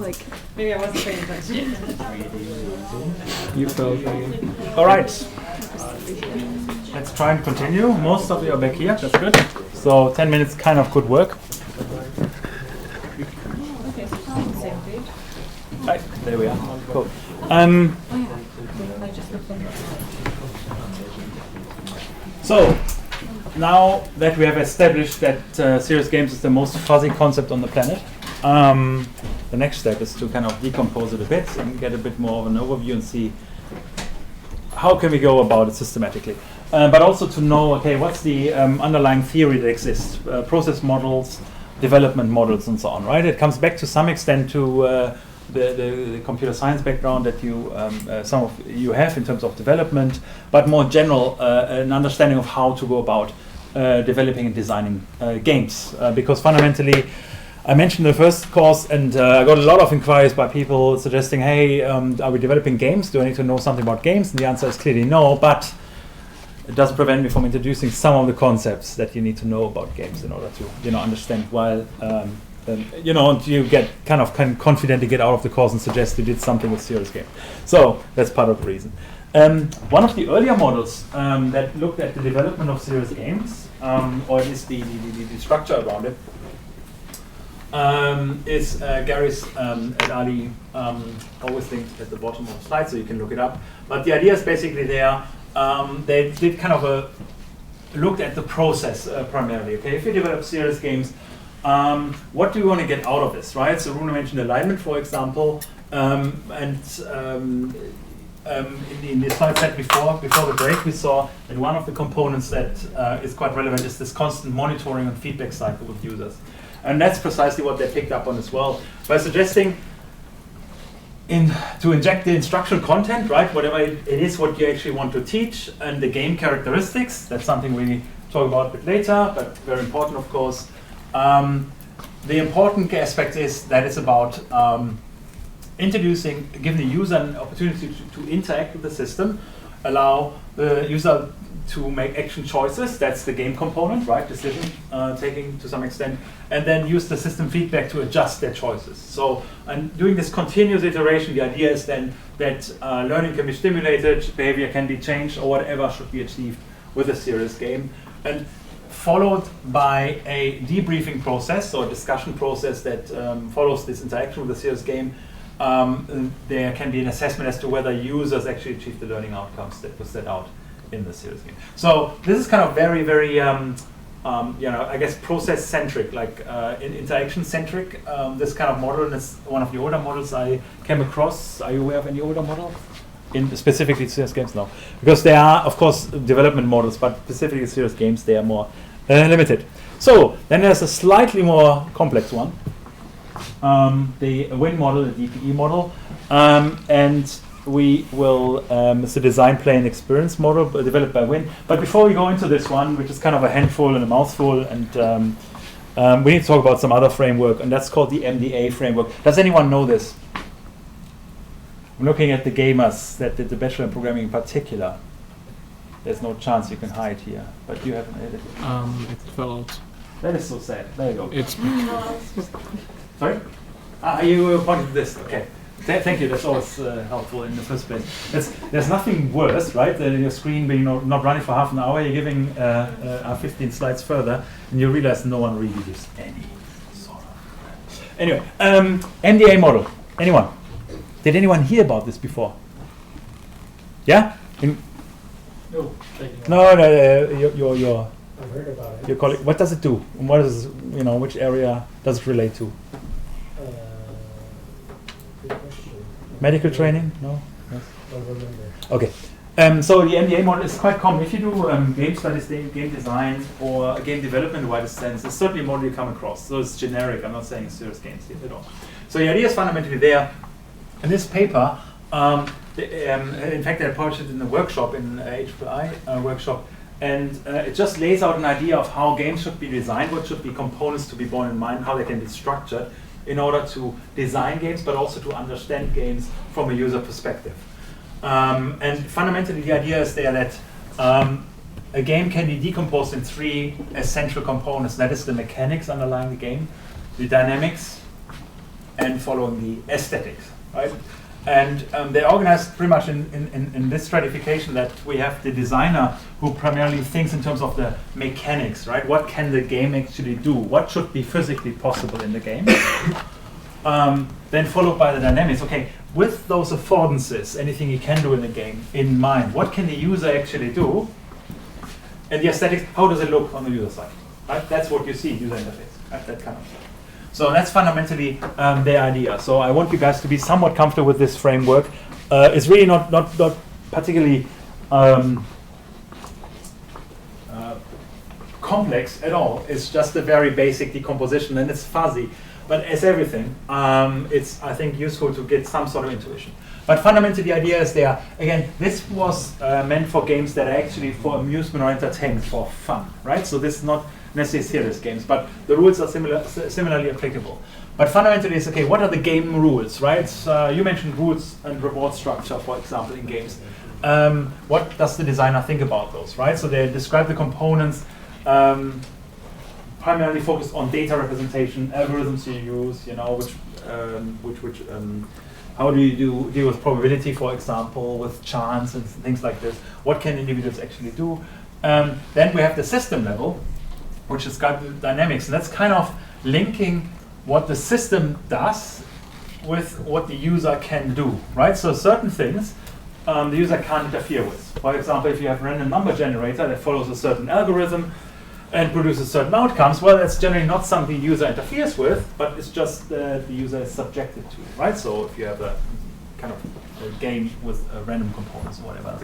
like, maybe I wasn't paying attention. You felt all right. Let's try and continue. Most of you are back here. That's good. So 10 minutes kind of good work. Okay, so we're on the same page. Right, there we are. Cool. So now that we have established that serious games is the most fuzzy concept on the planet, the next step is to kind of decompose it a bit and get a bit more of an overview and see how can we go about it systematically. But also to know, okay, what's the underlying theory that exists, process models, development models, and so on, right? It comes back to some extent to the computer science background that you some of you have in terms of development, but more general an understanding of how to go about developing and designing games. Because fundamentally, I mentioned the first course, and I got a lot of inquiries by people suggesting, hey, are we developing games? Do I need to know something about games? And the answer is clearly no, but it doesn't prevent me from introducing some of the concepts that you need to know about games in order to, understand while, you get kind of confident to get out of the course and suggest you did something with serious game. So that's part of the reason. One of the earlier models that looked at the development of serious games, or at least the structure around it, is Garris et al. Always linked at the bottom of the slide, so you can look it up. But the idea is basically they did kind of looked at the process primarily. Okay, if you develop serious games, what do you want to get out of this, right? So Rune mentioned alignment, for example, in the slide set before the break, we saw that one of the components that is quite relevant is this constant monitoring and feedback cycle with users. And that's precisely what they picked up on as well, by suggesting to inject the instructional content, right? Whatever it is what you actually want to teach, and the game characteristics. That's something we talk about a bit later, but very important, of course. The important aspect is that it's about giving the user an opportunity to interact with the system, allow the user to make action choices. That's the game component, right? Decision taking to some extent, and then use the system feedback to adjust their choices. So, and doing this continuous iteration, the idea is then that learning can be stimulated, behavior can be changed, or whatever should be achieved with a serious game, and followed by a debriefing process or discussion process that follows this interaction with the serious game. There can be an assessment as to whether users actually achieve the learning outcomes that were set out in the serious game. So this is kind of very, very, I guess process-centric, like interaction-centric. This kind of model, and it's one of the older models I came across. Are you aware of any older model? In specifically serious games? No, because there are, of course, development models, but specifically serious games, they are more limited. So then there's a slightly more complex one, the Winn model, the DPE model, and we will, it's a design, play, and experience model developed by Winn. But before we go into this one, which is kind of a handful and a mouthful, and we need to talk about some other framework, and that's called the MDA framework. Does anyone know this? I'm looking at the gamers that did the Bachelor in Programming in particular. There's no chance you can hide here, but you haven't edited it. It fell out. That is so sad. There you go. It's Sorry? You pointed to this. Okay. Thank you. That's always helpful in the first place. There's nothing worse, right, than your screen being not running for half an hour. You're giving 15 slides further, and you realize no one really gives any sort of. Anyway, MDA model. Anyone? Did anyone hear about this before? Yeah? No. Your I've heard about it. Your colleague. What does it do? What is which area does it relate to? Good question. Medical training? No. Yes. Don't remember. Okay. So the MDA model is quite common. If you do game studies, game design, or game development in the widest sense, it's certainly a model you come across. So it's generic. I'm not saying it's serious games here at all. So the idea is fundamentally there. In this paper, in fact, I published it in a workshop, in HPI workshop, and it just lays out an idea of how games should be designed, what should be components to be borne in mind, how they can be structured in order to design games, but also to understand games from a user perspective. And fundamentally, the idea is there that a game can be decomposed in three essential components. That is the mechanics underlying the game, the dynamics, and following the aesthetics, right? And they're organized pretty much in this stratification that we have the designer who primarily thinks in terms of the mechanics, right? What can the game actually do? What should be physically possible in the game? Then followed by the dynamics. Okay, with those affordances, anything you can do in the game in mind, what can the user actually do? And the aesthetics, how does it look on the user side? Right? That's what you see, user interface, right? That kind of stuff. So that's fundamentally the idea. So I want you guys to be somewhat comfortable with this framework. It's really not particularly complex at all. It's just a very basic decomposition, and it's fuzzy. But as everything, it's, I think, useful to get some sort of intuition. But fundamentally, the idea is there. Again, this was meant for games that are actually for amusement or entertainment, for fun, right? So this is not necessarily serious games, but the rules are similarly applicable. But fundamentally, it's okay. What are the game rules, right? You mentioned rules and reward structure, for example, in games. What does the designer think about those, right? So they describe the components. Primarily focused on data representation, algorithms you use, you know, how do you deal with probability, for example, with chance and things like this. What can individuals actually do? Then we have the system level, which is got the dynamics, and that's kind of linking what the system does with what the user can do, right? So certain things the user can't interfere with. For example, if you have a random number generator that follows a certain algorithm and produces certain outcomes, well, that's generally not something the user interferes with, but it's just the user is subjected to, right? So if you have a kind of a game with random components or whatever.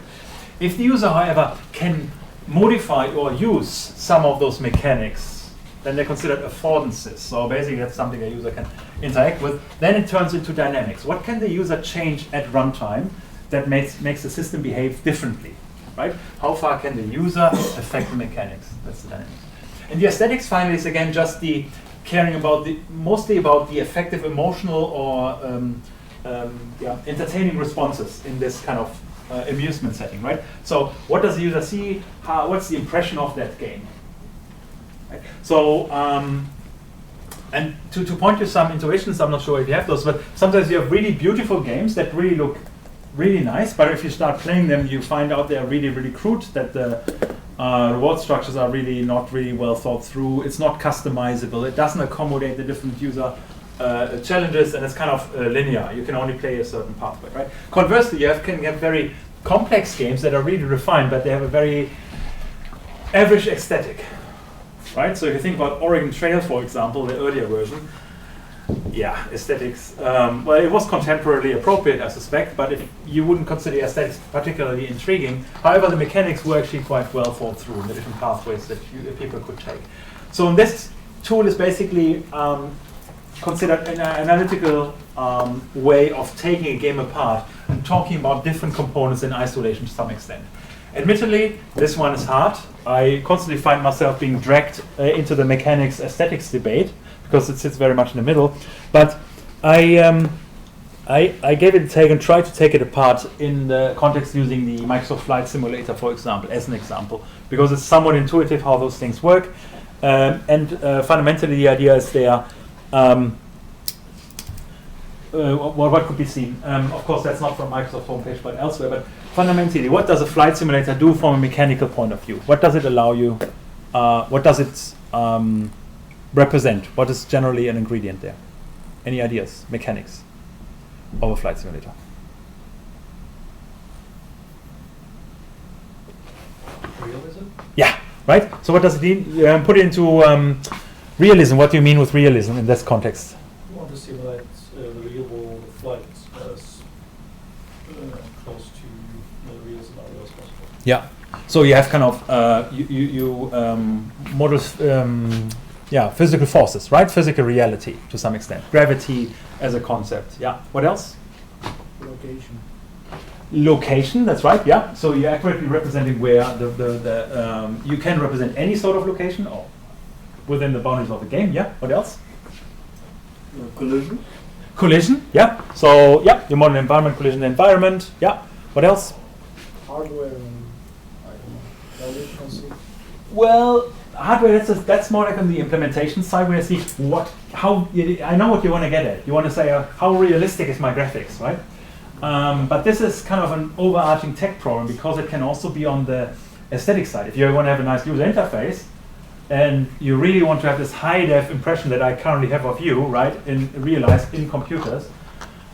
If the user, however, can modify or use some of those mechanics, then they're considered affordances. So basically that's something a user can interact with. Then it turns into dynamics. What can the user change at runtime that makes the system behave differently? Right? How far can the user affect the mechanics? That's the dynamics. And the aesthetics finally is again just the caring about mostly about the effective emotional or entertaining responses in this kind of amusement setting, right? So what does the user see? What's the impression of that game? Right? So and to point to some intuitions, I'm not sure if you have those, but sometimes you have really beautiful games that really look really nice, but if you start playing them, you find out they're really, really crude, that the reward structures are really not really well thought through. It's not customizable. It doesn't accommodate the different user challenges, and it's kind of linear. You can only play a certain pathway, right? Conversely, you can get very complex games that are really refined, but they have a very average aesthetic, right? So if you think about Oregon Trail, for example, the earlier version, yeah, aesthetics. Well, it was contemporarily appropriate, I suspect, but if you wouldn't consider aesthetics particularly intriguing. However, the mechanics were actually quite well thought through in the different pathways that people could take. So this tool is basically considered an analytical way of taking a game apart and talking about different components in isolation to some extent. Admittedly, this one is hard. I constantly find myself being dragged into the mechanics aesthetics debate, because it sits very much in the middle. But I gave it a take and tried to take it apart in the context using the Microsoft Flight Simulator, for example, as an example, because it's somewhat intuitive how those things work. And fundamentally, the idea is there. What could be seen? Of course, that's not from Microsoft homepage, but elsewhere. But fundamentally, what does a flight simulator do from a mechanical point of view? What does it allow you? What does it represent? What is generally an ingredient there? Any ideas? Mechanics of a flight simulator? Realism? Yeah, right? So what does it mean? Put it into realism. What do you mean with realism in this context? You want to simulate the real world flight as close to realism as possible. Yeah. So you have kind of models, physical forces, right? Physical reality to some extent. Gravity as a concept. Yeah. What else? Location. Location. That's right. Yeah. So you're accurately representing where you can represent any sort of location or within the boundaries of the game. Yeah. What else? Collision. Collision. Yeah. So yeah, your modern environment, collision environment. Yeah. What else? Hardware and I don't know. Well, hardware, that's more like on the implementation side, where I see I know what you want to get at. You want to say, how realistic is my graphics, right? But this is kind of an overarching tech problem, because it can also be on the aesthetic side. If you want to have a nice user interface, and you really want to have this high-def impression that I currently have of you, right, realized in computers,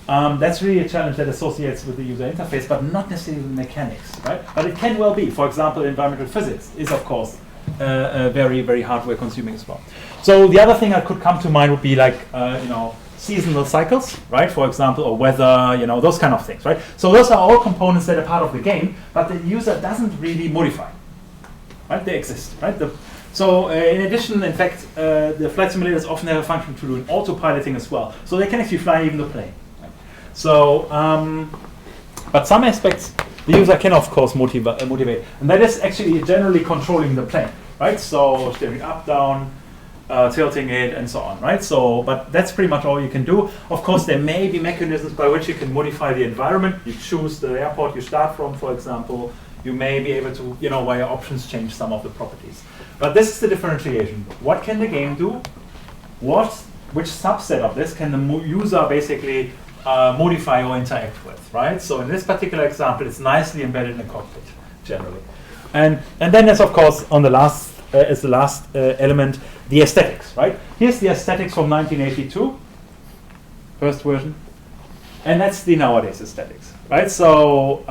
that's really a challenge that associates with the user interface, but not necessarily with mechanics, right? But it can well be. For example, environmental physics is, of course, very, very hardware consuming as well. So the other thing that could come to mind would be like, seasonal cycles, right? For example, or weather, those kind of things, right? So those are all components that are part of the game, but the user doesn't really modify, right? They exist, right? So in addition, in fact, the flight simulators often have a function to do in autopiloting as well. So they can actually fly even the plane. Right? So, but some aspects the user can, of course, motivate. And that is actually generally controlling the plane, right? So steering up, down, tilting it, and so on, right? So, but that's pretty much all you can do. Of course, there may be mechanisms by which you can modify the environment. You choose the airport you start from, for example. You may be able to, via options, change some of the properties. But this is the differentiation. What can the game do? Which subset of this can the user basically modify or interact with, right? So in this particular example, it's nicely embedded in the cockpit, generally. And then there's, of course, on the last element, the aesthetics, right? Here's the aesthetics from 1982, first version. And that's the nowadays aesthetics, right? So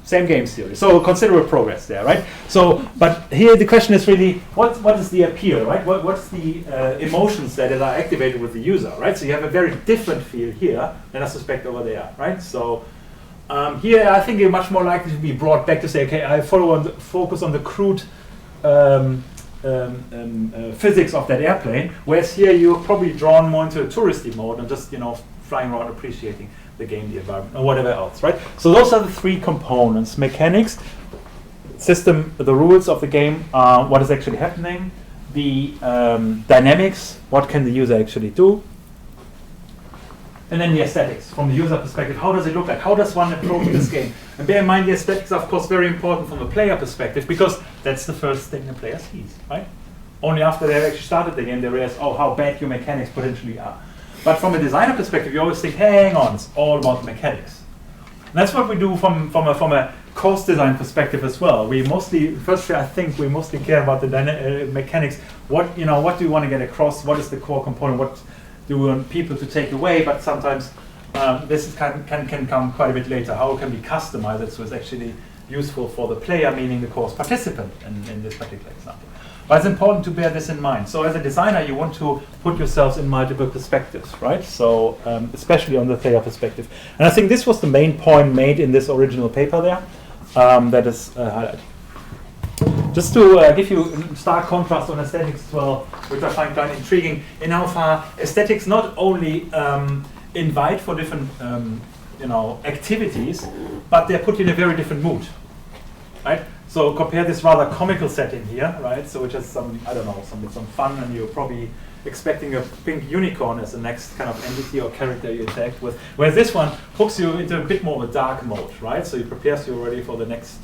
same game theory. So considerable progress there, right? So, but here the question is really, what is the appeal, right? What's the emotions that are activated with the user, right? So you have a very different feel here than I suspect over there, right? So here I think you're much more likely to be brought back to say, okay, I focus on the crude physics of that airplane, whereas here you're probably drawn more into a touristy mode and just, flying around appreciating the game, the environment, or whatever else, right? So those are the three components: mechanics, system, the rules of the game, what is actually happening, the dynamics, what can the user actually do, and then the aesthetics from the user perspective. How does it look like? How does one approach this game? And bear in mind, the aesthetics are, of course, very important from the player perspective, because that's the first thing the player sees, right? Only after they've actually started the game, they realize, oh, how bad your mechanics potentially are. But from a designer perspective, you always think, hang on, it's all about mechanics. And that's what we do from a course design perspective as well. We mostly care about the mechanics. What do you want to get across? What is the core component? What do we want people to take away? But sometimes this can come quite a bit later. How it can be customized so it's actually useful for the player, meaning the course participant in this particular example. But it's important to bear this in mind. So as a designer, you want to put yourselves in multiple perspectives, right? So especially on the player perspective. And I think this was the main point made in this original paper there that is highlighted. Just to give you a stark contrast on aesthetics as well, which I find quite intriguing, in how far aesthetics not only invite for different activities, but they're put in a very different mood, right? So compare this rather comical setting here, right? So which has some fun, and you're probably expecting a pink unicorn as the next kind of entity or character you interact with. Whereas this one hooks you into a bit more of a dark mode, right? So it prepares you already for the next,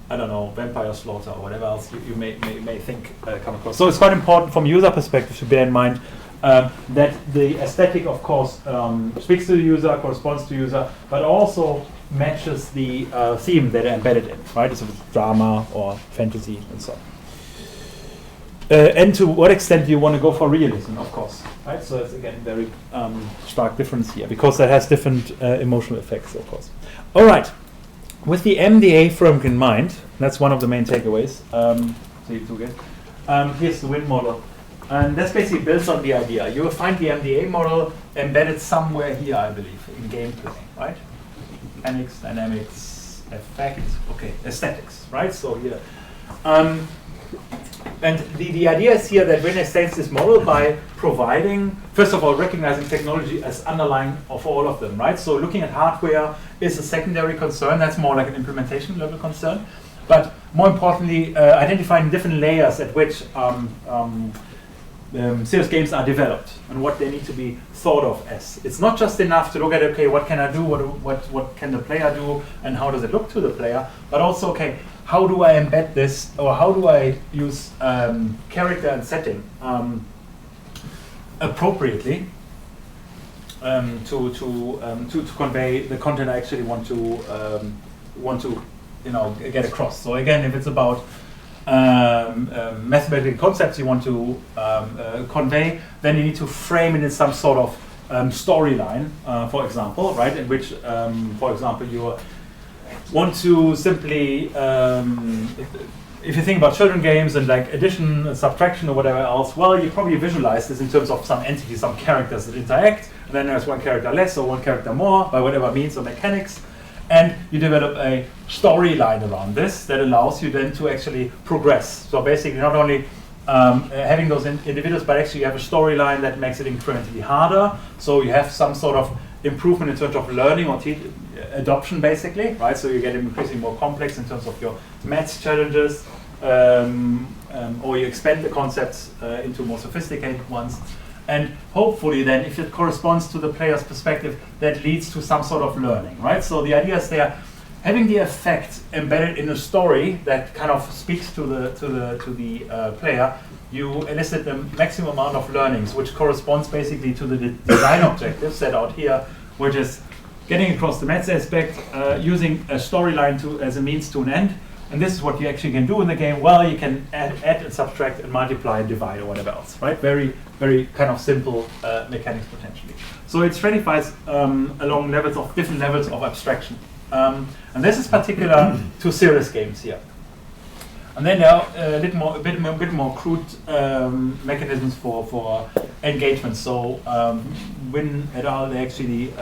vampire slaughter or whatever else you may think come across. So it's quite important from a user perspective to bear in mind that the aesthetic, of course, speaks to the user, corresponds to the user, but also matches the theme that are embedded in, right? So it's drama or fantasy and so on. And to what extent do you want to go for realism, of course, right? So it's again very stark difference here, because that has different emotional effects, of course. All right, with the MDA framework in mind, that's one of the main takeaways. Here's the Winn model. And that's basically built on the idea. You will find the MDA model embedded somewhere here, I believe, in gameplay, right? Mechanics, dynamics, effect, okay, aesthetics, right? So here. And the idea is here that Winn extends this model by providing, first of all, recognizing technology as underlying of all of them, right? So looking at hardware is a secondary concern. That's more like an implementation level concern. But more importantly, identifying different layers at which serious games are developed and what they need to be thought of as. It's not just enough to look at, okay, what can I do, what can the player do, and how does it look to the player, but also, okay, how do I embed this, or how do I use character and setting appropriately to convey the content I actually want to get across. So again, if it's about mathematical concepts you want to convey, then you need to frame it in some sort of storyline, for example, right? In which, for example, you want to simply, if you think about children games and like addition and subtraction or whatever else, well, you probably visualize this in terms of some entity, some characters that interact, and then there's one character less or one character more by whatever means or mechanics. And you develop a storyline around this that allows you then to actually progress. So basically not only having those individuals, but actually you have a storyline that makes it incrementally harder. So you have some sort of improvement in terms of learning or adoption, basically, right? So you get increasingly more complex in terms of your maths challenges, or you expand the concepts into more sophisticated ones. And hopefully then, if it corresponds to the player's perspective, that leads to some sort of learning, right? So the idea is there, having the effect embedded in a story that kind of speaks to the player, you elicit the maximum amount of learnings, which corresponds basically to the design objectives set out here, which is getting across the maths aspect, using a storyline as a means to an end. And this is what you actually can do in the game. Well, you can add and subtract and multiply and divide or whatever else, right? Very, very kind of simple mechanics potentially. So it stratifies along different levels of abstraction. And this is particular to serious games here. And then there are a bit more crude mechanisms for engagement. So Winn et al. They actually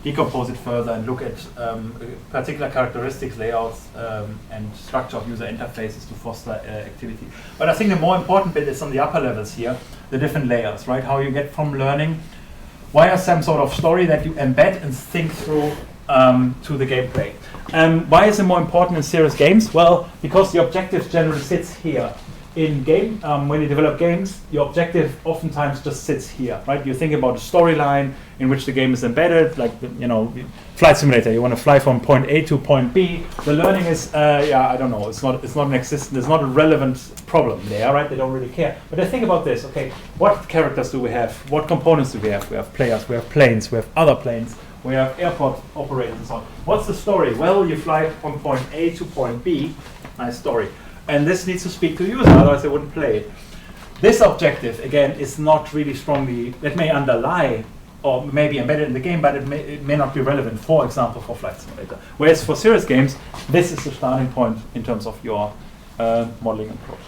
decompose it further and look at particular characteristics, layouts, and structure of user interfaces to foster activity. But I think the more important bit is on the upper levels here, the different layers, right? How you get from learning via some sort of story that you embed and think through to the gameplay. Why is it more important in serious games? Well, because the objective generally sits here. In game, when you develop games, your objective oftentimes just sits here, right? You think about a storyline in which the game is embedded, like flight simulator. You want to fly from point A to point B. The learning is, I don't know. It's not an existent. It's not a relevant problem there, right? They don't really care. But they think about this. Okay, what characters do we have? What components do we have? We have players. We have planes. We have other planes. We have airport operators and so on. What's the story? Well, you fly from point A to point B. Nice story. And this needs to speak to the user, otherwise they wouldn't play it. This objective, again, is not really strongly, it may underlie or may be embedded in the game, but it may not be relevant, for example, for Flight Simulator. Whereas for serious games, this is the starting point in terms of your modeling approach.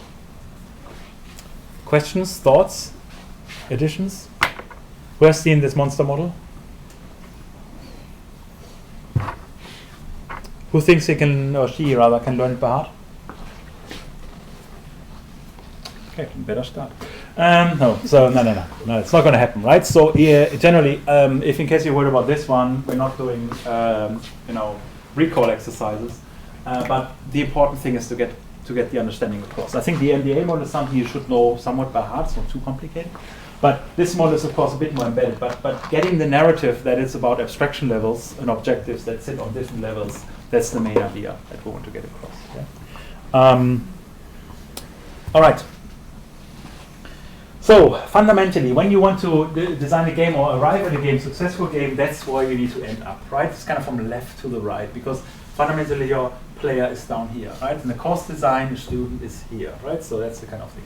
Questions, thoughts, additions? Who has seen this monster model? Who thinks he can, or she rather, can learn it by heart? Okay, better start. No, it's not going to happen, right? So generally, if in case you're worried about this one, we're not doing, recall exercises. But the important thing is to get the understanding across. I think the MDA model is something you should know somewhat by heart. It's not too complicated. But this model is, of course, a bit more embedded. But getting the narrative that it's about abstraction levels and objectives that sit on different levels, that's the main idea that we want to get across. Yeah? All right. So fundamentally, when you want to design a game or arrive at a game, successful game, that's where you need to end up, right? It's kind of from left to the right, because fundamentally your player is down here, right? And the course design, the student is here, right? So that's the kind of thing.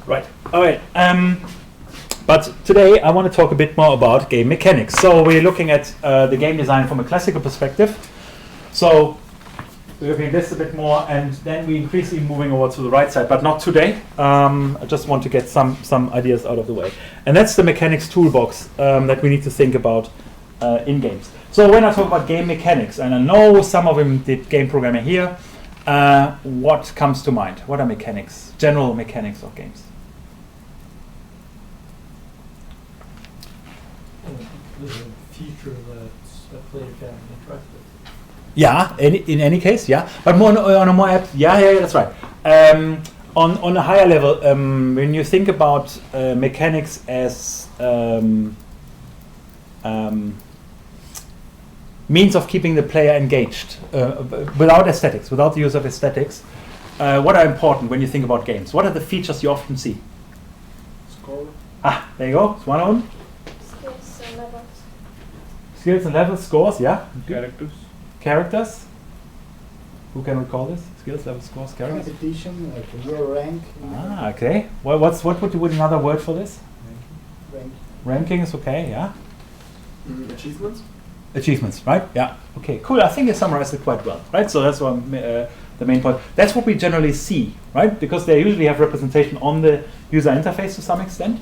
Right. All right. But today I want to talk a bit more about game mechanics. So we're looking at the game design from a classical perspective. So we're looking at this a bit more, and then we increasingly moving over to the right side, but not today. I just want to get some ideas out of the way. And that's the Mechanics Toolbox that we need to think about in games. So when I talk about game mechanics, and I know some of them did game programming here, what comes to mind? What are mechanics, general mechanics of games? There's a feature that a player can interact with. Yeah, in any case, yeah. But more on a more app, yeah, that's right. On a higher level, when you think about mechanics as means of keeping the player engaged, without aesthetics, without the use of aesthetics, what are important when you think about games? What are the features you often see? Score. Ah, there you go. It's one of them. Skills and levels. Skills and levels, scores, yeah. Characters. Characters. Who can recall this? Skills, levels, scores, characters. Competition, like your rank. Ah, okay. Well, what would you put another word for this? Rank. Ranking is okay, yeah. Achievements. Achievements, right? Yeah. Okay, cool. I think you summarized it quite well, right? So that's one, the main point. That's what we generally see, right? Because they usually have representation on the user interface to some extent.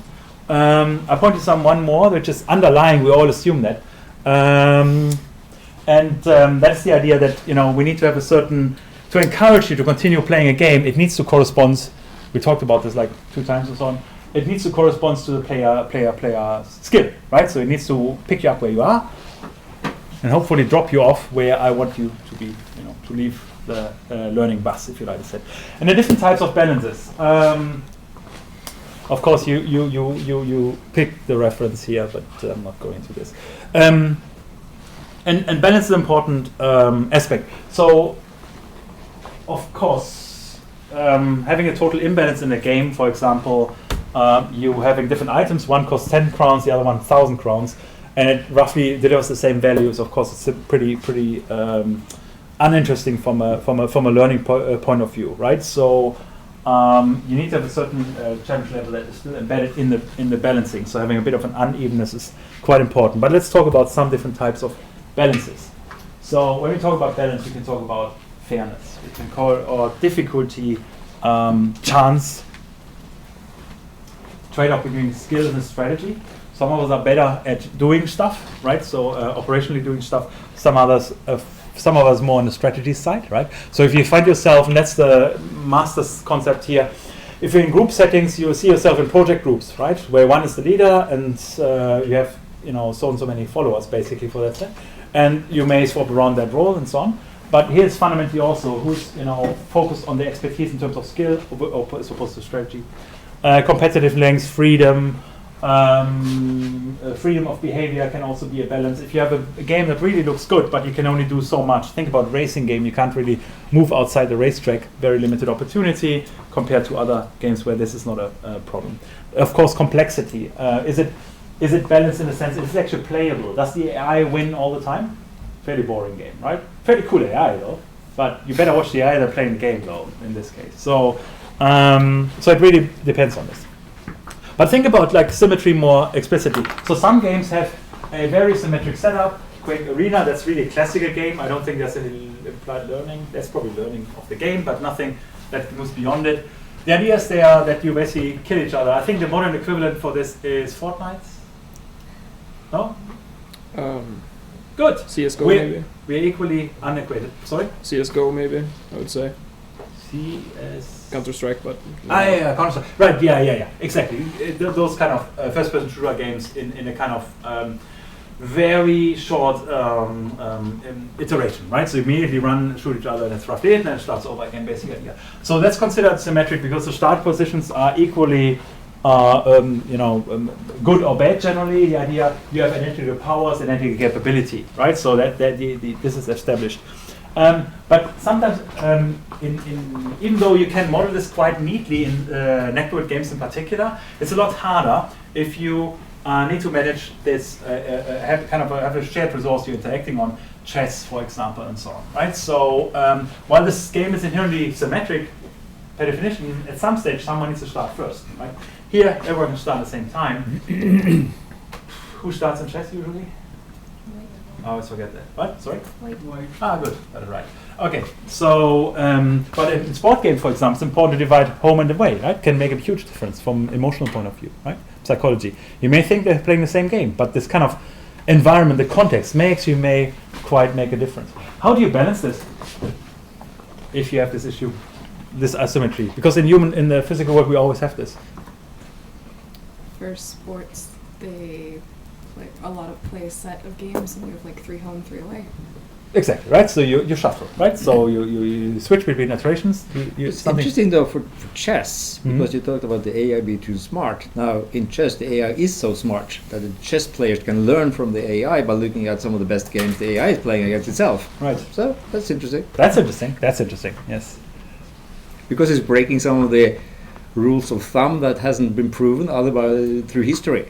I pointed to one more, which is underlying. We all assume that. That's the idea that we need to have a certain, to encourage you to continue playing a game, it needs to correspond. We talked about this like 2 times or so on. It needs to correspond to the player skill, right? So it needs to pick you up where you are, and hopefully drop you off where I want you to be, to leave the learning bus, if you like to say. And the different types of balances. Of course, you picked the reference here, but I'm not going to this. And balance is an important aspect. So, of course, having a total imbalance in a game, for example, you having different items. One costs 10 crowns, the other one 1,000 crowns, and it roughly delivers the same values. Of course, it's pretty uninteresting from a learning point of view, right? So you need to have a certain challenge level that is still embedded in the balancing. So having a bit of an unevenness is quite important. But let's talk about some different types of balances. So when we talk about balance, we can talk about fairness. We can call it or difficulty, chance, trade-off between skill and strategy. Some of us are better at doing stuff, right? So operationally doing stuff. Some of us more on the strategy side, right? So if you find yourself, and that's the master's concept here, if you're in group settings, you see yourself in project groups, right? Where one is the leader and you have so and so many followers basically for that set. And you may swap around that role and so on. But here's fundamentally also who's focused on the expertise in terms of skill as opposed to strategy. Competitive length, freedom, freedom of behavior can also be a balance. If you have a game that really looks good, but you can only do so much. Think about racing game. You can't really move outside the racetrack. Very limited opportunity compared to other games where this is not a problem. Of course, complexity. Is it balanced in the sense it's actually playable? Does the AI win all the time? Fairly boring game, right? Fairly cool AI though. But you better watch the AI than playing the game though, in this case. So it really depends on this. But think about like symmetry more explicitly. So some games have a very symmetric setup. Quake Arena, that's really a classical game. I don't think there's any implied learning. There's probably learning of the game, but nothing that moves beyond it. The idea is there that you basically kill each other. I think the modern equivalent for this is Fortnite. No? Good. CSGO maybe. We're equally unequated. Sorry? CSGO maybe, I would say. CS... Counter-Strike, but... yeah, Counter-Strike. Right, yeah. Exactly. Those kind of first-person shooter games in a kind of very short iteration, right? So you immediately run, shoot each other, and it's roughly it, and then it starts over again, basically. Yeah. So that's considered symmetric because the start positions are equally good or bad generally. The idea you have identical powers, identical capability, right? So that this is established. But sometimes, even though you can model this quite neatly in network games in particular, it's a lot harder if you need to manage this, have a shared resource you're interacting on, chess, for example, and so on, right? So while this game is inherently symmetric, by definition, at some stage, someone needs to start first, right? Here, everyone can start at the same time. Who starts in chess usually? I always forget that. What? Sorry? White. Ah, good. Got it right. Okay. So, but in sport game, for example, it's important to divide home and away, right? Can make a huge difference from emotional point of view, right? Psychology. You may think they're playing the same game, but this kind of environment, the context, may quite make a difference. How do you balance this if you have this issue, this asymmetry? Because in the physical world, we always have this. For sports, they play a set of games, and you have like 3 home, 3 away. Exactly, right? So you shuffle, right? So you switch between iterations. It's something- interesting though for chess, Mhm. because you talked about the AI being too smart. Now in chess the AI is so smart that the chess players can learn from the AI by looking at some of the best games the AI is playing against itself. Right. So that's interesting. That's interesting. That's interesting. Yes. Because it's breaking some of the rules of thumb that hasn't been proven otherwise through history.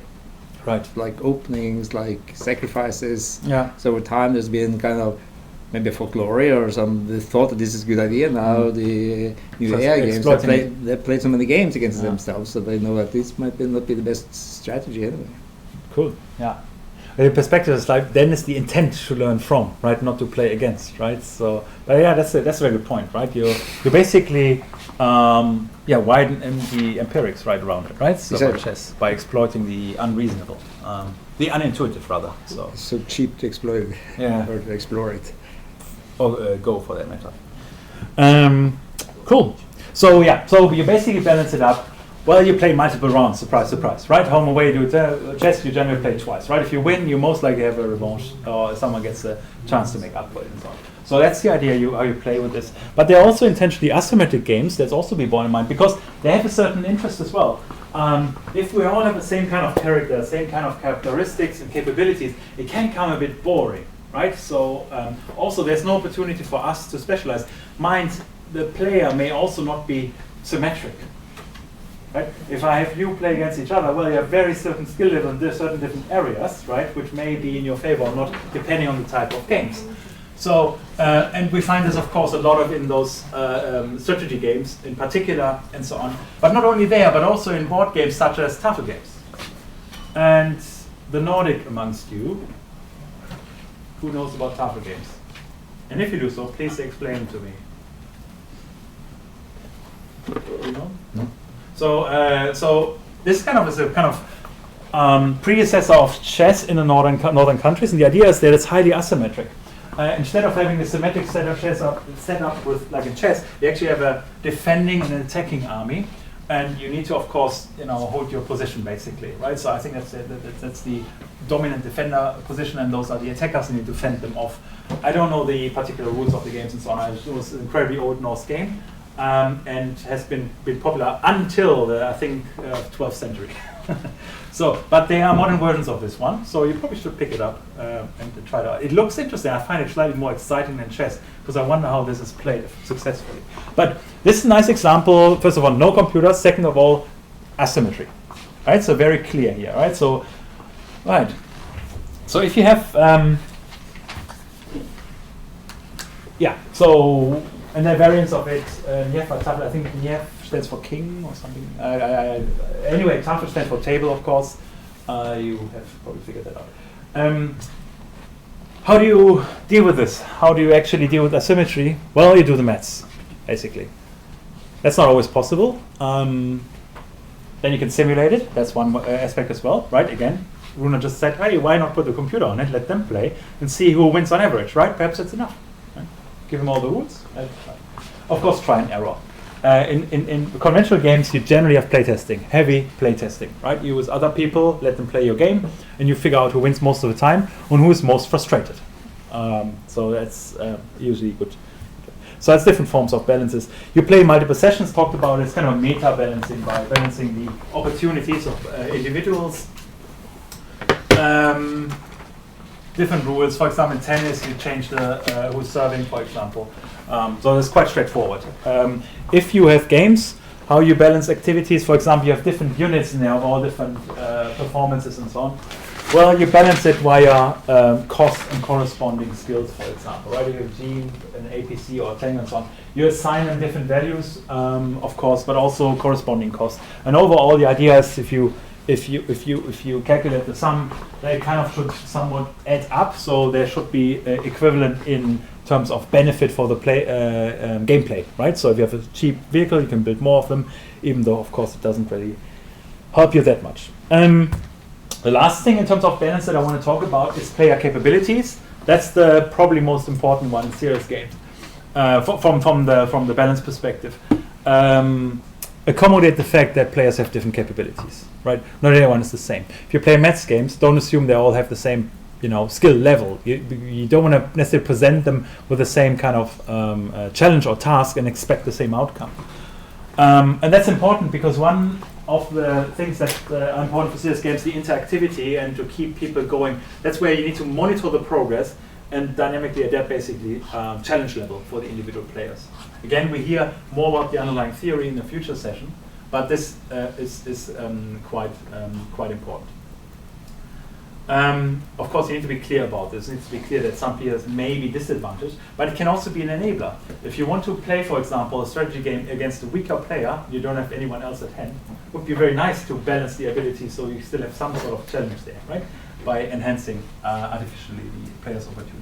Right. Like openings, like sacrifices. Yeah. So over time there's been kind of maybe folklore or some the thought that this is a good idea. Now the new So AI games exploiting they played so many games against Yeah. themselves, so they know that this might not be the best strategy anyway. Cool. Yeah. The perspective is like then is the intent to learn from, right? Not to play against, right? So, but yeah, that's a very good point, right? You basically widen the empirics right around it, right? So Exactly. for chess by exploiting the unreasonable, the unintuitive rather. So It's so cheap to exploit it yeah, or to explore it. or go for that matter. Cool. So yeah, so you basically balance it up. Well, you play multiple rounds, surprise, surprise, right? Home away, do chess, you generally play twice, right? If you win, you most likely have a revanche, or someone gets a chance to make up for it and so on. So that's the idea, how you play with this. But there are also intentionally asymmetric games, that's also be borne in mind, because they have a certain interest as well. If we all have the same kind of character, same kind of characteristics and capabilities, it can become a bit boring, right? So also there's no opportunity for us to specialize. Mind, the player may also not be symmetric. Right? If I have you play against each other, well, you have very certain skill level in certain different areas, right, which may be in your favor or not, depending on the type of games. So, and we find this, of course, a lot of in those strategy games, in particular, and so on. But not only there, but also in board games such as tafel games. And the Nordic amongst you, who knows about tafel games? And if you do so, please explain to me. You know? No. So this kind of is a kind of predecessor of chess in the northern countries, and the idea is that it's highly asymmetric. Instead of having a symmetric set of chess set up with like in chess, you actually have a defending and an attacking army, and you need to, of course, hold your position basically, right? So I think that's the dominant defender position, and those are the attackers, and you defend them off. I don't know the particular rules of the games and so on. It was an incredibly old Norse game. And has been popular until I think 12th century. So, but there are modern versions of this one, so you probably should pick it up and try it out. It looks interesting. I find it slightly more exciting than chess because I wonder how this is played successfully. But this is a nice example. First of all, no computer. Second of all, asymmetry. Right, so very clear here. Right, so So if you have so. And the variants of it, Nief, I think Nief stands for king or something. Anyway, Tafel stands for table, of course. You have probably figured that out. How do you deal with this? How do you actually deal with asymmetry? Well, you do the maths, basically. That's not always possible. Then you can simulate it. That's one aspect as well, right? Again, Runa just said, hey, why not put the computer on it, let them play, and see who wins on average, right? Perhaps that's enough. Give them all the rules. Of course, try and error. In conventional games, you generally have playtesting, heavy playtesting, right? You with other people, let them play your game, and you figure out who wins most of the time and who is most frustrated. So that's usually good. So that's different forms of balances. You play multiple sessions, talked about it. It's kind of meta balancing by balancing the opportunities of individuals. Different rules. For example, in tennis, you change the who's serving, for example. So it's quite straightforward. If you have games, how you balance activities, for example, you have different units in there of all different performances and so on. Well, you balance it via cost and corresponding skills, for example, right? You have G, an APC or a Tang and so on. You assign them different values, of course, but also corresponding cost. And overall, the idea is if you calculate the sum, they kind of should somewhat add up. So there should be equivalent in terms of benefit for the gameplay, right? So if you have a cheap vehicle, you can build more of them, even though, of course, it doesn't really help you that much. The last thing in terms of balance that I want to talk about is player capabilities. That's the probably most important one in serious games from the balance perspective. Accommodate the fact that players have different capabilities, right? Not everyone is the same. If you play maths games, don't assume they all have the same skill level. You don't want to necessarily present them with the same kind of challenge or task and expect the same outcome. And that's important because one of the things that are important for serious games, the interactivity and to keep people going. That's where you need to monitor the progress and dynamically adapt basically challenge level for the individual players. Again, we hear more about the underlying theory in the future session, but this is quite important. Of course, you need to be clear about this. It needs to be clear that some players may be disadvantaged, but it can also be an enabler. If you want to play, for example, a strategy game against a weaker player, you don't have anyone else at hand, it would be very nice to balance the ability so you still have some sort of challenge there, right? By enhancing artificially the player's opportunities.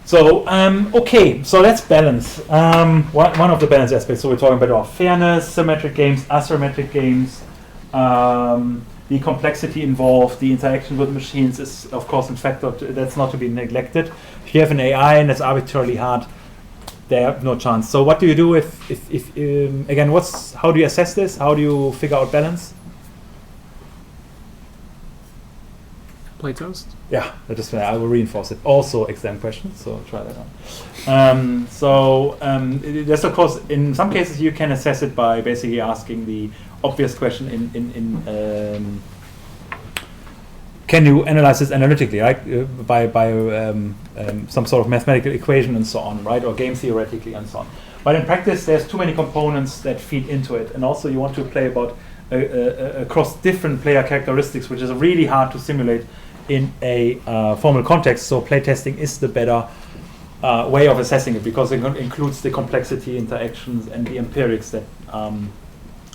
So, okay, so let's balance. One of the balance aspects, so we're talking about fairness, symmetric games, asymmetric games, the complexity involved, the interaction with machines is, of course, in fact, that's not to be neglected. If you have an AI and it's arbitrarily hard, they have no chance. So what do you do if again, how do you assess this? How do you figure out balance? Playtest? Yeah, I will reinforce it. Also exam questions, so try that out. There's, of course, in some cases you can assess it by basically asking the obvious question can you analyze this analytically, right? By some sort of mathematical equation and so on, right? Or game theoretically and so on. But in practice, there's too many components that feed into it, and also you want to play about across different player characteristics, which is really hard to simulate in a formal context. So playtesting is the better way of assessing it because it includes the complexity, interactions, and the empirics that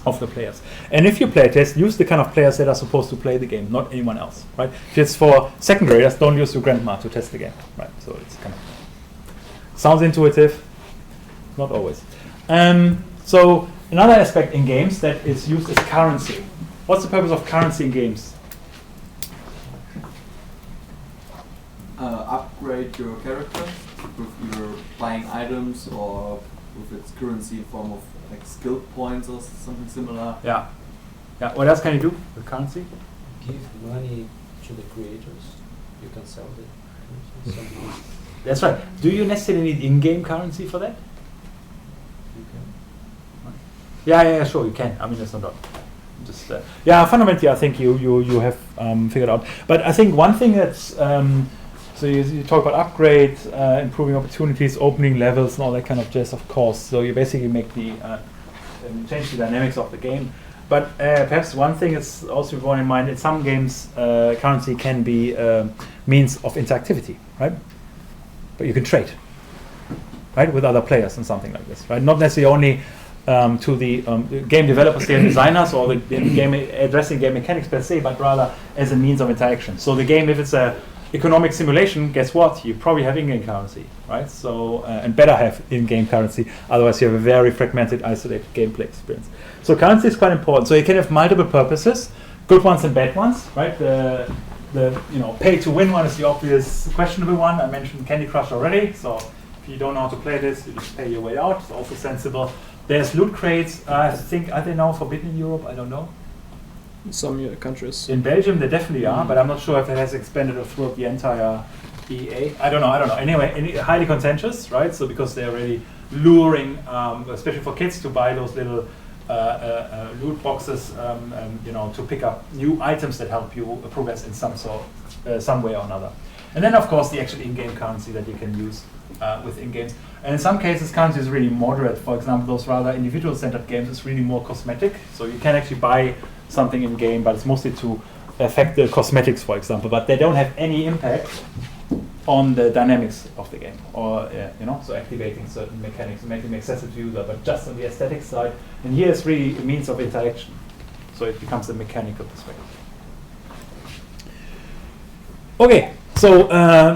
of the players. And if you playtest, use the kind of players that are supposed to play the game, not anyone else, right? If it's for second graders, don't use your grandma to test the game, right? So it's kind of sounds intuitive, not always. So another aspect in games that is used is currency. What's the purpose of currency in games? Upgrade your character with your buying items or with its currency in form of like skill points or something similar. Yeah. What else can you do with currency? Give money to the creators. You can sell it. That's right. Do you necessarily need in-game currency for that? You can. Yeah, sure, you can. I mean, that's not doubt. Just fundamentally, I think you have figured out. But I think one thing that's so you talk about upgrade, improving opportunities, opening levels, and all that kind of jazz, of course. So you basically make the change the dynamics of the game. But perhaps one thing is also borne in mind: in some games, currency can be means of interactivity, right? But you can trade, right, with other players and something like this, right? Not necessarily only to the game developers, game designers, or the game addressing game mechanics per se, but rather as a means of interaction. So the game, if it's a economic simulation, guess what? You probably have in-game currency, right? So and better have in-game currency. Otherwise, you have a very fragmented, isolated gameplay experience. So currency is quite important. So you can have multiple purposes, good ones and bad ones, right? The pay to win one is the obvious questionable one. I mentioned Candy Crush already. So if you don't know how to play this, you just pay your way out. It's also sensible. There's loot crates. I think, are they now forbidden in Europe? I don't know. In some countries. In Belgium, they definitely are, but I'm not sure if it has expanded throughout the entire EA. I don't know. Anyway, highly contentious, right? So because they're really luring, especially for kids, to buy those little loot boxes, to pick up new items that help you progress in some way or another. And then, of course, the actual in-game currency that you can use within games. And in some cases, currency is really moderate. For example, those rather individual-centered games is really more cosmetic. So you can actually buy something in-game, but it's mostly to affect the cosmetics, for example. But they don't have any impact on the dynamics of the game, or so activating certain mechanics, making them accessible to user, but just on the aesthetic side. And here it's really a means of interaction. So it becomes a mechanical perspective. Okay. So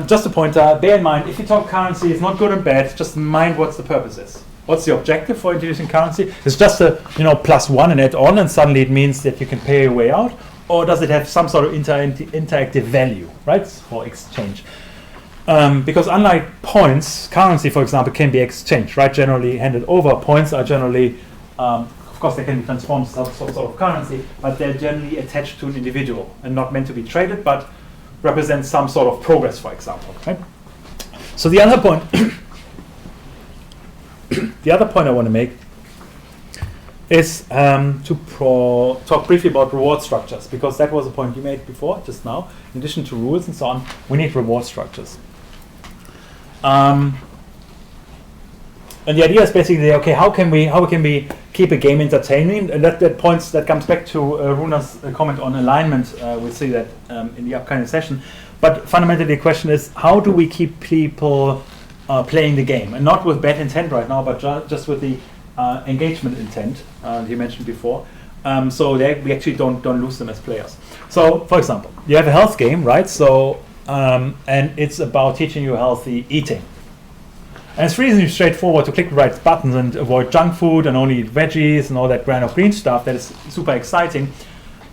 just a pointer, bear in mind, if you talk currency, it's not good and bad, just mind what the purpose is. What's the objective for introducing currency? It's just a +1 and add on, and suddenly it means that you can pay your way out, or does it have some sort of interactive value, right, for exchange? Because unlike points, currency, for example, can be exchanged, right, generally handed over. Points are generally, of course, they can be transformed to some sort of currency, but they're generally attached to an individual and not meant to be traded, but represents some sort of progress, for example. Right? So the other point, the other point I want to make is to talk briefly about reward structures, because that was a point you made before, just now. In addition to rules and so on, we need reward structures. And the idea is basically, okay, how can we keep a game entertaining? And that comes back to Runa's comment on alignment. We'll see that in the upcoming session. But fundamentally, the question is, how do we keep people playing the game, and not with bad intent right now, but just with the engagement intent you mentioned before. So we actually don't lose them as players. So, for example, you have a health game, right? So, and it's about teaching you healthy eating. And it's reasonably straightforward to click the right buttons and avoid junk food and only eat veggies and all that kind of green stuff. That is super exciting,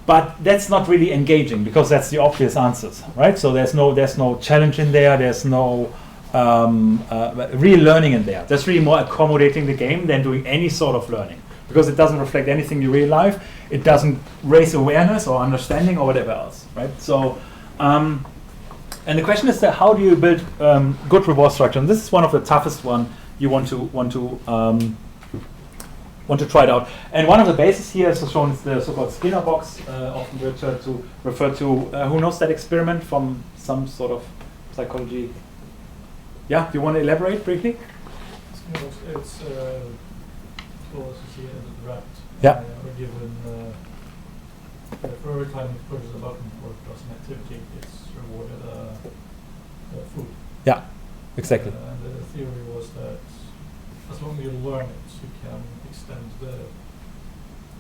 but that's not really engaging, because that's the obvious answers, right? So there's no challenge in there. There's no real learning in there. That's really more accommodating the game than doing any sort of learning, because it doesn't reflect anything in real life. It doesn't raise awareness or understanding or whatever else, right? So. And the question is that how do you build good reward structure? And this is one of the toughest one you want to try it out. And one of the bases here is shown is the so-called Skinner box, often referred to. Who knows that experiment from some sort of psychology? Yeah, do you want to elaborate briefly? Skinner box, it's also see it as a draft. Yeah. We're given for every time you push the button or does an activity, it's rewarded food. Yeah, exactly. And the theory was that as long as you learn it, you can extend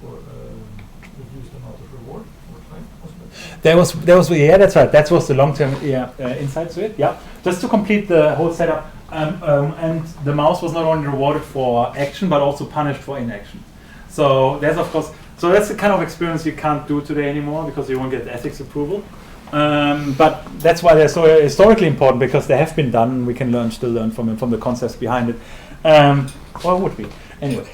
or reduce the amount of reward over time, possibly. There was yeah, that's right. That was the long-term insight to it. Yeah, just to complete the whole setup. And the mouse was not only rewarded for action but also punished for inaction. So there's of course. So that's the kind of experience you can't do today anymore, because you won't get ethics approval. But that's why they're so historically important, because they have been done. And we can still learn from the concepts behind it. Or would we? Anyway.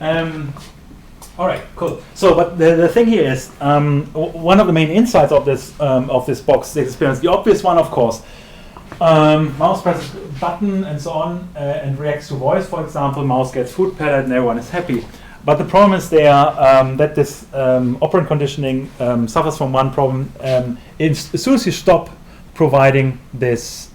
All right, cool. So, but the thing here is, one of the main insights of this box experience, the obvious one, of course, mouse presses button and so on, and reacts to voice. For example, mouse gets food pellet and everyone is happy. But the problem is there that this operant conditioning suffers from one problem. As soon as you stop providing this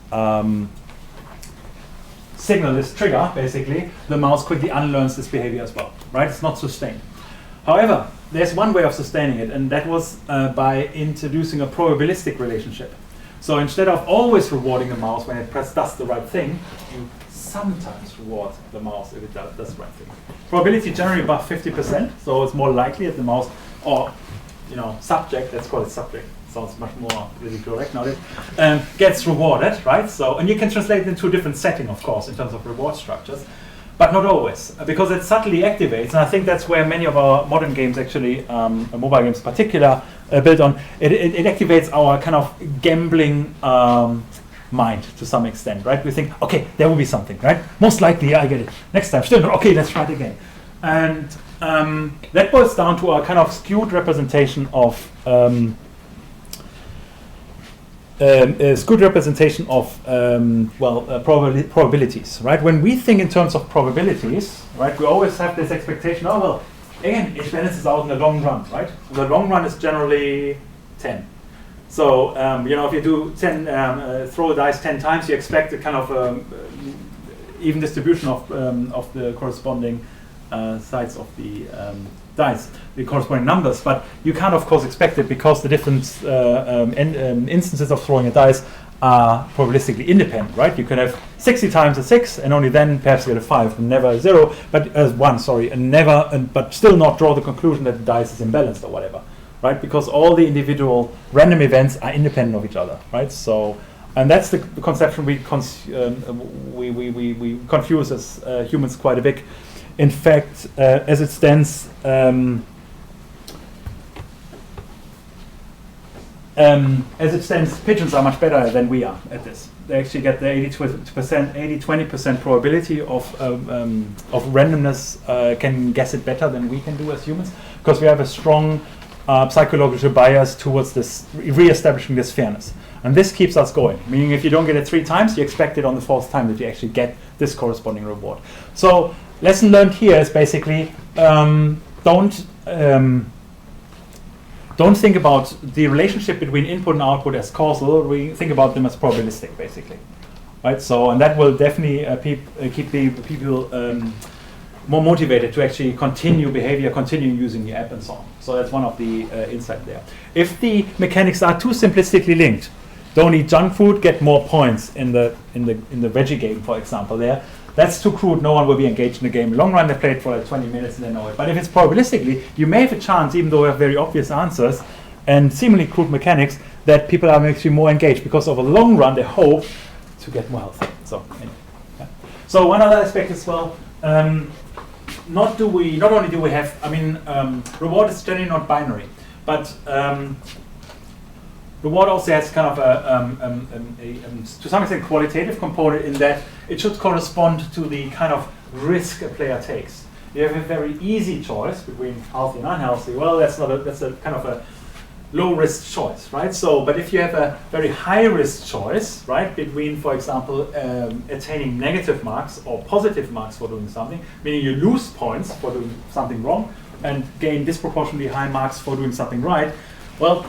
signal, this trigger, basically, the mouse quickly unlearns this behavior as well, right? It's not sustained. However, there's one way of sustaining it, and that was by introducing a probabilistic relationship. So instead of always rewarding the mouse when it does the right thing, you sometimes reward the mouse if it does the right thing. Probability generally above 50%, so it's more likely that the mouse, or subject, let's call it subject, sounds much more really correct nowadays, gets rewarded, right? So, and you can translate it into a different setting, of course, in terms of reward structures, but not always, because it subtly activates, and I think that's where many of our modern games actually, mobile games in particular, built on, it activates our kind of gambling mind to some extent, right? We think, okay, there will be something, right? Most likely I get it. Next time, still not. Okay, let's try it again. And that boils down to a kind of skewed representation of probabilities, right? When we think in terms of probabilities, right, we always have this expectation, oh, well, again, it balances out in the long run, right? The long run is generally 10. So, if you do 10, throw a dice 10 times, you expect a kind of even distribution of the corresponding sides of the dice, the corresponding numbers. But you can't, of course, expect it, because the different instances of throwing a dice are probabilistically independent, right? You can have 60 times a 6, and only then perhaps get a 5, and never a 0, but 1, sorry, and never, but still not draw the conclusion that the dice is imbalanced or whatever. Right, because all the individual random events are independent of each other, right? So, and that's the conception we confuse as humans quite a bit. In fact, as it stands, pigeons are much better than we are at this. They actually get the 80-20% probability of randomness. Can guess it better than we can do as humans, because we have a strong psychological bias towards this re-establishing this fairness. And this keeps us going, meaning if you don't get it 3 times, you expect it on the 4th time that you actually get this corresponding reward. So lesson learned here is basically don't think about the relationship between input and output as causal. We think about them as probabilistic, basically. Right? So, and that will definitely keep the people more motivated to actually continue using the app and so on. So that's one of the insight there. If the mechanics are too simplistically linked, don't eat junk food, get more points in the veggie game, for example. There, that's too crude. No one will be engaged in the game. Long run, they play it for like 20 minutes and they know it. But if it's probabilistically, you may have a chance, even though we have very obvious answers and seemingly crude mechanics, that people are actually more engaged because of a long run. They hope to get more healthy. So, anyway, yeah. So one other aspect as well. Not only do we have, reward is generally not binary, but reward also has kind of to some extent qualitative component in that it should correspond to the kind of risk a player takes. You have a very easy choice between healthy and unhealthy. Well, that's a kind of a low risk choice, right? So, but if you have a very high risk choice, right, between, for example, attaining negative marks or positive marks for doing something, meaning you lose points for doing something wrong and gain disproportionately high marks for doing something right, well,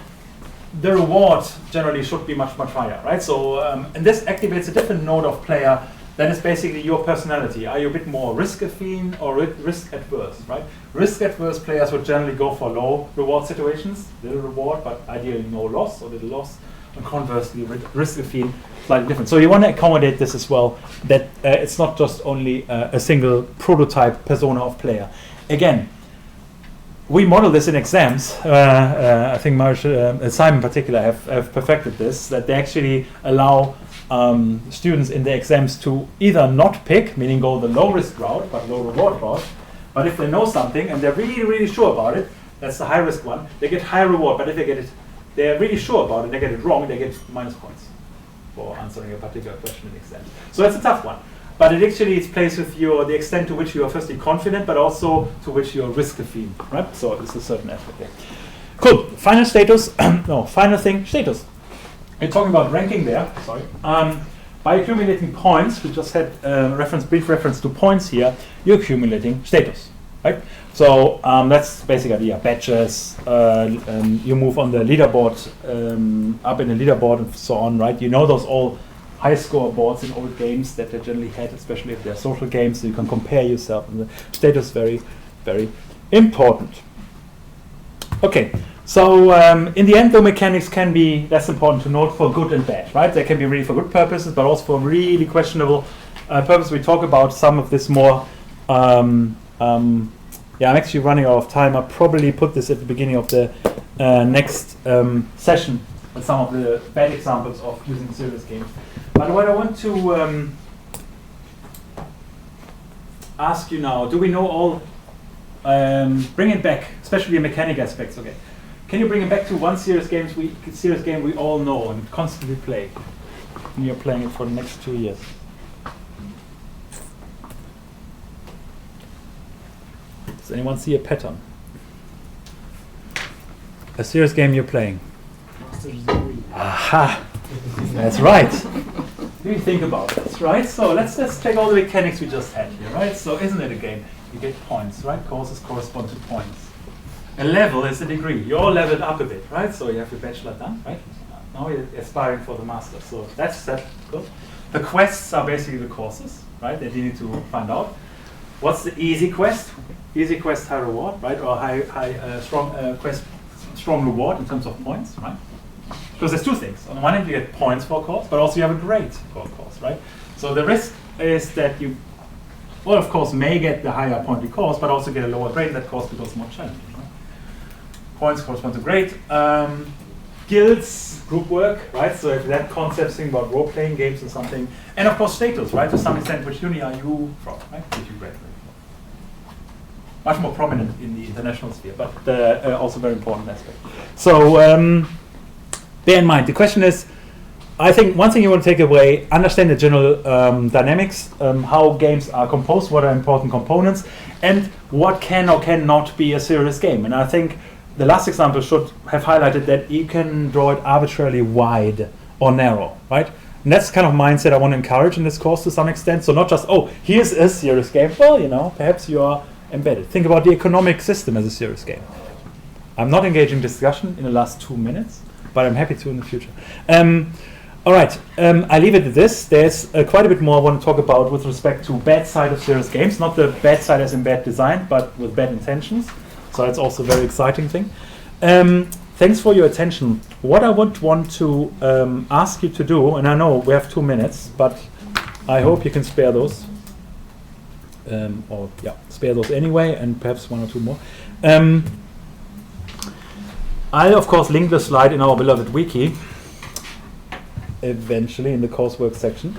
the reward generally should be much, much higher, right? So, and this activates a different node of player that is basically your personality. Are you a bit more risk-affine or risk-adverse, right? Risk-adverse players would generally go for low reward situations, little reward, but ideally no loss or little loss. And conversely, risk-affine, slightly different. So you want to accommodate this as well, that it's not just only a single prototype persona of player. Again, we model this in exams. I think Simon in particular have perfected this, that they actually allow students in the exams to either not pick, meaning go the low risk route, but low reward route. But if they know something and they're really, really sure about it, that's the high risk one, they get high reward. But if they're really sure about it, they get it wrong, they get minus points for answering a particular question in exams. So that's a tough one. But it actually plays with the extent to which you are firstly confident, but also to which you're risk-affine, right? So it's a certain aspect there. Cool. Final status. Final thing. Status. We're talking about ranking there. Sorry. By accumulating points, we just had brief reference to points here. You're accumulating status, right? So that's the basic idea. Badges. You move on the leaderboard, up in the leaderboard, and so on, right? You know those all high score boards in old games that they generally had, especially if they're social games, so you can compare yourself, and the status is very, very important. Okay, so in the end, though, mechanics can be, that's important to note, for good and bad, right? They can be really for good purposes, but also for really questionable purposes. We talk about some of this more. I'm actually running out of time. I'll probably put this at the beginning of the next session with some of the bad examples of using serious games. But what I want to ask you now, do we know all, bring it back, especially the mechanic aspects, okay. Can you bring it back to one serious game we all know and constantly play? And you're playing it for the next 2 years. Does anyone see a pattern? A serious game you're playing? Aha! That's right. Do you think about this, right? So let's take all the mechanics we just had here, right? So isn't it a game? You get points, right? Courses correspond to points. A level is a degree. You're all leveled up a bit, right? So you have your bachelor done, right? Now you're aspiring for the master. So that's cool. The quests are basically the courses, right? That you need to find out. What's the easy quest? Easy quest, high reward, right? Or strong quest, strong reward in terms of points, right? Because there's two things. On the one hand, you get points for a course, but also you have a grade for a course, right? So the risk is that you, well, of course, may get the higher pointed course, but also get a lower grade in that course because it's more challenging, right? Points correspond to grade. Guilds, group work, right? So if that concept, thing about role-playing games or something. And of course, status, right? To some extent, which uni are you from, right? Which you graduate from. Much more prominent in the international sphere, but also very important aspect. So, bear in mind, the question is, I think one thing you want to take away, understand the general dynamics, how games are composed, what are important components, and what can or cannot be a serious game. And I think the last example should have highlighted that you can draw it arbitrarily wide or narrow, right? And that's the kind of mindset I want to encourage in this course to some extent. So not just, oh, here's a serious game. Well, you know, perhaps you are embedded. Think about the economic system as a serious game. I'm not engaging discussion in the last 2 minutes, but I'm happy to in the future. All right, I leave it at this. There's quite a bit more I want to talk about with respect to bad side of serious games. Not the bad side as in bad design, but with bad intentions. So that's also a very exciting thing. Thanks for your attention. What I would want to ask you to do, and I know we have 2 minutes, but I hope you can spare those. Spare those anyway, and perhaps 1 or 2 more. I'll of course link the slide in our beloved wiki, eventually in the coursework section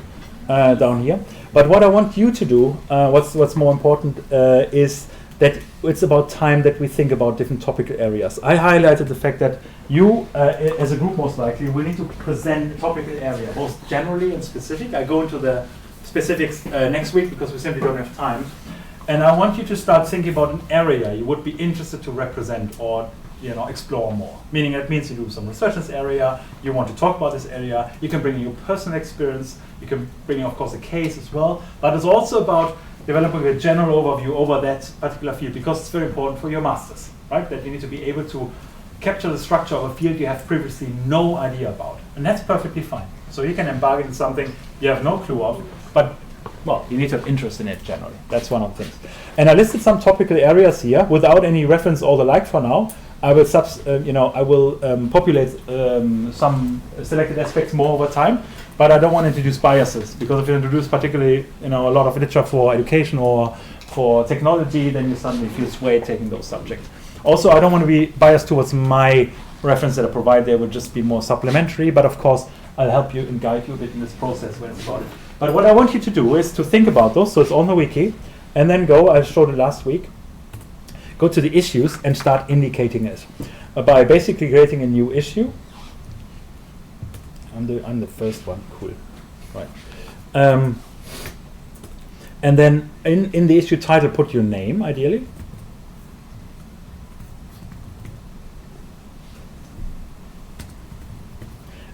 down here. But what I want you to do, what's more important, is that it's about time that we think about different topical areas. I highlighted the fact that you, as a group most likely, will need to present a topical area, both generally and specific. I go into the specifics next week because we simply don't have time. And I want you to start thinking about an area you would be interested to represent or explore more. Meaning that means you do some research in this area, you want to talk about this area, you can bring in your personal experience, you can bring in, of course, a case as well. But it's also about developing a general overview over that particular field, because it's very important for your masters, right? That you need to be able to capture the structure of a field you have previously no idea about. And that's perfectly fine. So you can embark in something you have no clue of, but well, you need to have interest in it generally. That's one of the things. And I listed some topical areas here without any reference or the like for now. I will populate some selected aspects more over time, but I don't want to introduce biases, because if you introduce particularly a lot of literature for education or for technology, then you suddenly feel swayed taking those subjects. Also, I don't want to be biased towards my reference that I provide. They would just be more supplementary, but of course I'll help you and guide you a bit in this process when it's about it. But what I want you to do is to think about those, so it's on the wiki, and then I showed it last week, go to the issues and start indicating it by basically creating a new issue. I'm the first one, cool, right? And then in the issue title, put your name, ideally.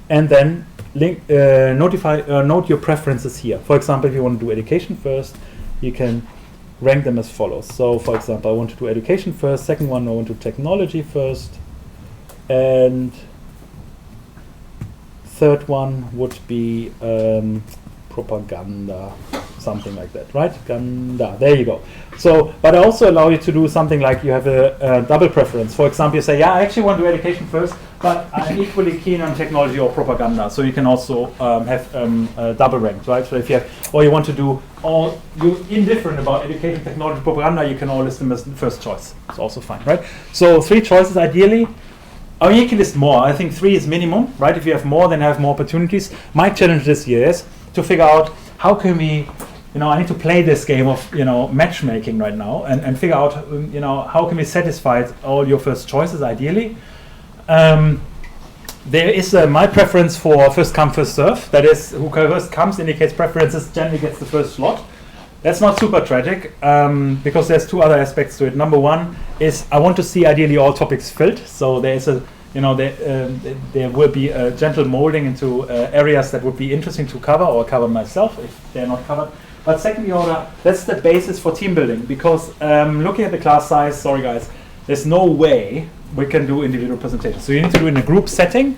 And then note your preferences here. For example, if you want to do education first, you can rank them as follows. So, for example, I want to do education first. Second one, I want to do technology first. And third one would be propaganda, something like that, right? Ganda, there you go. So, but I also allow you to do something like you have a double preference. For example, you say, yeah, I actually want to do education first, but I'm equally keen on technology or propaganda. So you can also have double ranked, right? So if you have, or you want to do you're indifferent about education, technology, propaganda, you can all list them as the first choice. It's also fine, right? So 3 choices ideally. I mean, you can list more. I think 3 is minimum, right? If you have more, then have more opportunities. My challenge this year is to figure out how can we, I need to play this game of, matchmaking right now and figure out, how can we satisfy all your first choices ideally. There is my preference for first come, first serve. That is, who first comes indicates preferences, generally gets the first slot. That's not super tragic, because there's 2 other aspects to it. Number 1 is I want to see ideally all topics filled. So there is there will be a gentle molding into areas that would be interesting to cover or cover myself if they're not covered. But secondly, that's the basis for team building, because looking at the class size, sorry guys, there's no way we can do individual presentations. So you need to do it in a group setting.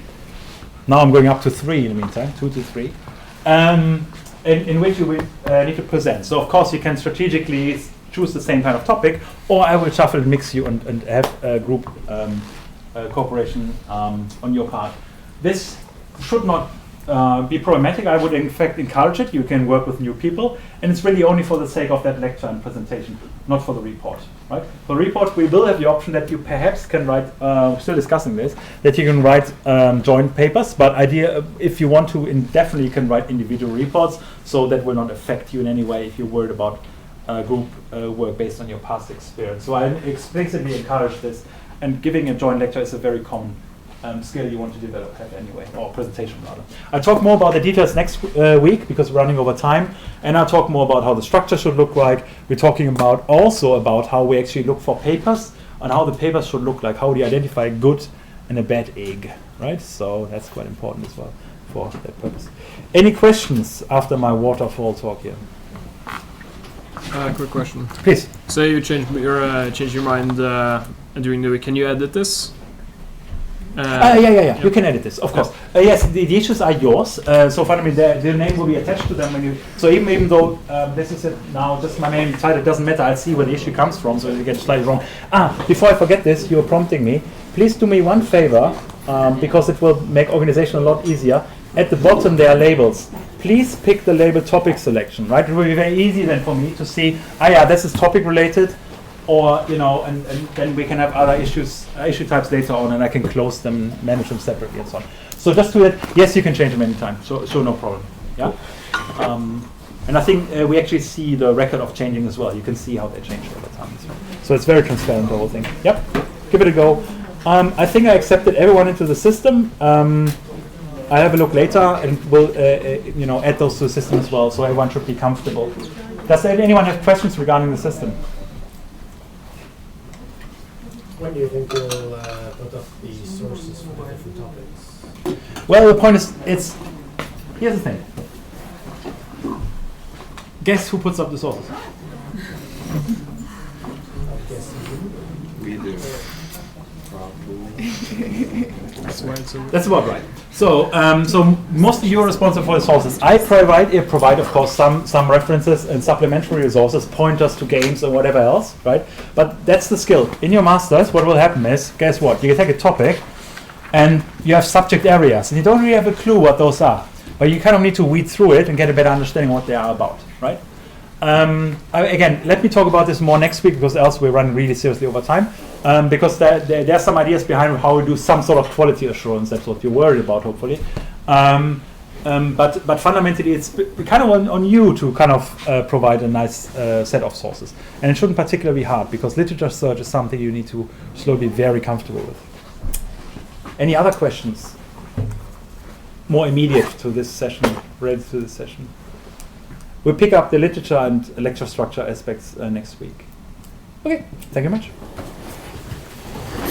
Now I'm going up to 3 in the meantime, 2 to 3. In which you will need to present. So of course you can strategically choose the same kind of topic, or I will shuffle and mix you and have a group cooperation on your part. This should not be problematic. I would in fact encourage it. You can work with new people, and it's really only for the sake of that lecture and presentation, not for the report. Right? For the report, we will have the option that you perhaps can write. We're still discussing this. That you can write joint papers, but if you want to, definitely you can write individual reports. So that will not affect you in any way if you're worried about group work based on your past experience. So I explicitly encourage this, and giving a joint lecture is a very common skill you want to develop anyway, or presentation rather. I'll talk more about the details next week because we're running over time, and I'll talk more about how the structure should look like. We're talking also about how we actually look for papers and how the papers should look like, how do you identify a good and a bad egg, right? So that's quite important as well. for that purpose. Any questions after my waterfall talk here? Quick question. Please. Say you change your mind during the week. Can you edit this? Yeah. You can edit this, of course. Yes, the issues are yours. So finally, the name will be attached to them when you. So even though this is it now, just my name title, it doesn't matter. I'll see where the issue comes from, so you get slightly wrong. Before I forget this, you're prompting me. Please do me one favor, because it will make organization a lot easier. At the bottom there are labels. Please pick the label topic selection. Right, it will be very easy then for me to see. This is topic related. Or and then we can have other issue types later on, and I can close them, manage them separately, and so on. So just do it. Yes, you can change them anytime. So no problem. Yeah. And I think we actually see the record of changing as well. You can see how they change over time as well. So it's very transparent, the whole thing. Yep. Give it a go. I think I accepted everyone into the system. I'll have a look later, and we'll add those to the system as well. So everyone should be comfortable. Does anyone have questions regarding the system? When do you think you'll put up the sources for the different topics? Well, the point is, here's the thing. Guess who puts up the sources? We do. That's about right. So, mostly you're responsible for the sources. I provide, of course, some references and supplementary resources, pointers to games and whatever else, right? But that's the skill. In your masters, what will happen is, guess what? You can take a topic, and you have subject areas, and you don't really have a clue what those are. But you kind of need to weed through it and get a better understanding of what they are about, right? Again, let me talk about this more next week, because else we're running really seriously over time. Because there are some ideas behind how we do some sort of quality assurance. That's what you're worried about, hopefully. But fundamentally, it's kind of on you to kind of provide a nice set of sources. And it shouldn't particularly be hard, because literature search is something you need to slowly be very comfortable with. Any other questions? More immediate to this session, related to this session. We'll pick up the literature and lecture structure aspects next week. Okay, thank you very much.